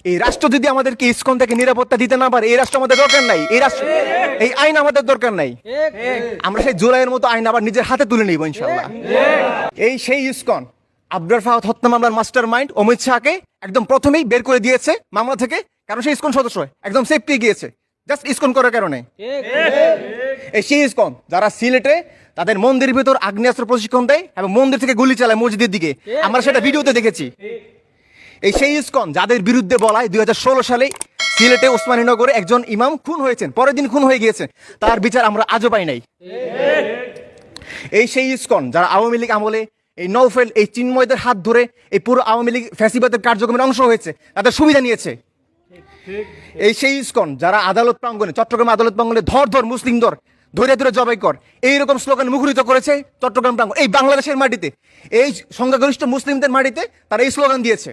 এই রাষ্ট্র যদি আমাদেরকে ইসকন থেকে নিরাপত্তা দিতে না পারে, এই রাষ্ট্র আমাদের দরকার নাই। এই রাষ্ট্র, এই আইন আমাদের দরকার নাই। আমরা সেই জুলাইয়ের মতো আইন আবার নিজের হাতে তুলে নিব ইনশাল্লাহ। এই সেই ইসকন আবরার ফাহাদ হত্যা মামলার মাস্টার মাইন্ড অমিত শাহকে একদম প্রথমেই বের করে দিয়েছে মামলা থেকে, কারণ সেই ইসকন সদস্য একদম সেফটি গিয়েছে জাস্ট ইসকন করার কারণে। এই সেই ইসকন যারা সিলেটে তাদের মন্দিরের ভিতর আগ্নেয়াস্ত্র প্রশিক্ষণ দেয় এবং মন্দির থেকে গুলি চালায় মসজিদের দিকে, আমরা সেটা ভিডিওতে দেখেছি। এই সেই ইসকন যাদের বিরুদ্ধে বলায় 2016 সালে সিলেটে ওসমানীনগরে একজন ইমাম খুন হয়েছেন, পরের দিন খুন হয়ে গিয়েছেন, তার বিচার আমরা আজও পাই নাই। এই সেই ইসকন যারা আওয়ামী লীগ আমলে এই নৌফেল এই চিন্ময়দের হাত ধরে এই পুরো আওয়ামী লীগ ফ্যাসিবাদের কার্যক্রমের অংশ হয়েছে, তাদের সুবিধা নিয়েছে। এই সেই ইসকন যারা আদালত প্রাঙ্গণে, চট্টগ্রাম আদালত প্রাঙ্গণে ধর মুসলিম ধরে ধরে জবাই কর এইরকম স্লোগান মুখরিত করেছে চট্টগ্রাম প্রাঙ্গণ, এই বাংলাদেশের মাটিতে, এই সংখ্যাগরিষ্ঠ মুসলিমদের মাটিতে তারা এই স্লোগান দিয়েছে।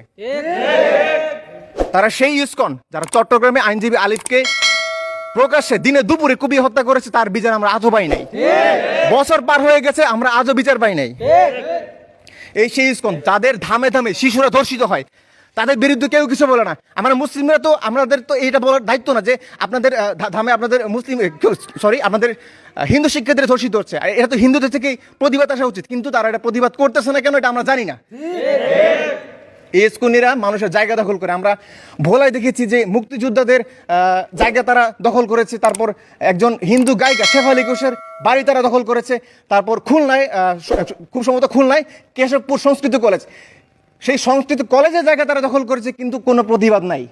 তারা সেই ইসকন যারা চট্টগ্রামে আইনজীবী আলিফকে প্রকাশ্যে দিনে দুপুরে কুপিয়ে হত্যা করেছে, তার বিচার আমরা আজও পাই নাই। বছর পার হয়ে গেছে, আমরা আজও বিচার পাই নাই। এই সেই ইসকন যাদের ধামে ধামে শিশুরা ধর্ষিত হয়, তাদের বিরুদ্ধে কেউ কিছু বলে না। আমরা মুসলিমরা তো, আমাদের তো এইটা বলার দায়িত্ব না যে আপনাদের ধামে আপনাদের মুসলিম আপনাদের হিন্দু শিক্ষার্থীরা ধর্ষিত হচ্ছে, এটা তো হিন্দুদের থেকেই প্রতিবাদ আসা উচিত, কিন্তু তারা এটা প্রতিবাদ করতেছে না কেন এটা আমরা জানি না। এই ইসকনিরা মানুষের জায়গা দখল করে, আমরা ভোলায় দেখেছি যে মুক্তিযোদ্ধাদের জায়গা তারা দখল করেছে, তারপর একজন হিন্দু গায়িকা শেফালি ঘোষের বাড়ি তারা দখল করেছে, তারপর খুলনায় খুব সম্ভবত খুলনায় কেশবপুর সংস্কৃত কলেজ, সেই সংস্কৃত কলেজের জায়গা তারা দখল করেছে, কিন্তু কোনো প্রতিবাদ নাই।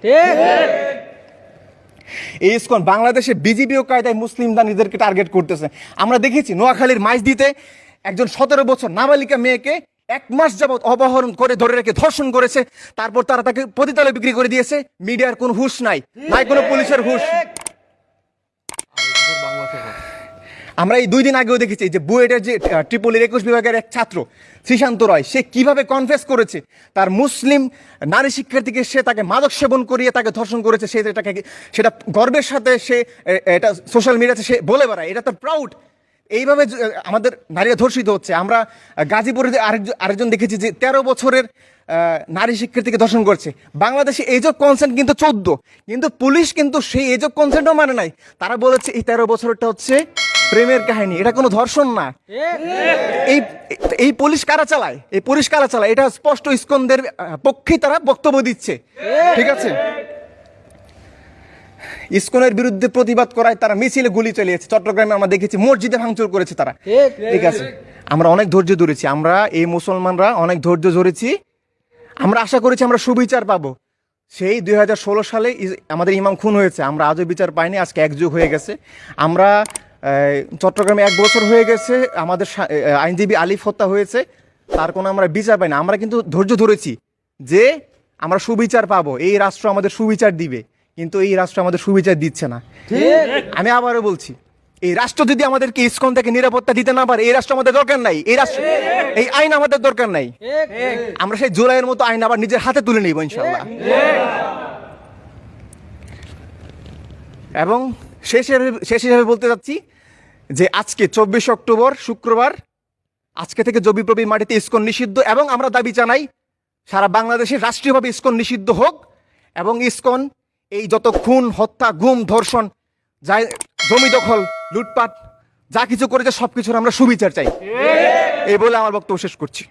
এই ইসকন বাংলাদেশে বিজিবিও কায়দায় মুসলিমরা নিজেদেরকে টার্গেট করতেছে। আমরা দেখেছি নোয়াখালীর মাইজদিতে একজন 17 বছর নাবালিকা মেয়েকে 1 মাস যাবৎ অপহরণ করে ধরে রেখে ধর্ষণ করেছে, তারপর তারা তাকে পতিতালে বিক্রি করে দিয়েছে। মিডিয়ার কোনো হুঁশ নাই, কোনো পুলিশের হুঁশ। আমরা এই 2 দিন আগেও দেখেছি যে বুয়েটের যে ট্রিপলির 21 বিভাগের এক ছাত্র শ্রীশান্ত রয়, সে কিভাবে কনফেস করেছে তার মুসলিম নারী শিক্ষার্থীকে সে তাকে মাদক সেবন করিয়ে তাকে ধর্ষণ করেছে, সেটা গর্বের সাথে সে এটা সোশ্যাল মিডিয়াতে সে বলে বেড়ায়, এটা তার প্রাউড। এইভাবে আমাদের নারীরা ধর্ষিত হচ্ছে। আমরা গাজীপুরে আরেকজন দেখেছি যে 13 বছরের নারী শিক্ষার্থীকে ধর্ষণ করছে। বাংলাদেশে এজ অফ কনসেন্ট কিন্তু 14, কিন্তু পুলিশ কিন্তু সেই এজ অফ কনসেন্টও মানে নাই। তারা বলেছে এই 13 বছরটা হচ্ছে প্রেমের কাহিনী, এটা কোনো ধর্ষণ না। এই পুলিশ কারা চালায়, এই পুলিশ কারা চালায়, এটা স্পষ্ট ইসকনদের পক্ষেই তারা বক্তব্য দিচ্ছে। ঠিক আছে, ইসকনের বিরুদ্ধে প্রতিবাদ করায় তারা মিছিলে গুলি চালিয়েছে। চট্টগ্রামে আমরা দেখেছি মসজিদে ভাঙচুর করেছে তারা। ঠিক আছে, আমরা অনেক ধৈর্য ধরেছি, আমরা এই মুসলমানরা অনেক ধৈর্য ধরেছি। আমরা আশা করেছি আমরা সুবিচার পাবো। সেই 2016 সালে আমাদের ইমাম খুন হয়েছে, আমরা আজও বিচার পাইনি। আজকে 1 যুগ হয়ে গেছে, আমরা চট্টগ্রামে 1 বছর হয়ে গেছে আমাদের আইনজীবী আলিফ হত্যা হয়েছে, তার কোনো আমরা বিচার পাই না। আমরা কিন্তু ধৈর্য ধরেছি যে আমরা সুবিচার পাবো, এই রাষ্ট্র আমাদের সুবিচার দিবে, কিন্তু এই রাষ্ট্র আমাদের সুবিচার দিচ্ছে না। আমি আবারও বলছি, এই রাষ্ট্র যদি আমাদেরকে ইসকন থেকে নিরাপত্তা দিতে না পারে, এই রাষ্ট্র আমাদের দরকার নাই। এই রাষ্ট্র, এই আইন আমাদের দরকার নাই। আমরা সেই জুলাইয়ের মতো আইন আবার নিজের হাতে তুলে নিব ইনশাল্লাহ। এবং শেষ হিসেবে বলতে চাচ্ছি যে আজকে 24 অক্টোবর শুক্রবার, আজকে থেকে জবিপ্রবির মাটিতে ইসকন নিষিদ্ধ, এবং আমরা দাবি জানাই সারা বাংলাদেশে রাষ্ট্রীয়ভাবে ইসকন নিষিদ্ধ হোক, এবং ইসকন এই যত খুন, হত্যা, গুম, ধর্ষণ, জমি দখল, লুটপাট যা কিছু করেছে সবকিছুর আমরা সুবিচার চাই। এই বলে আমার বক্তব্য শেষ করছি।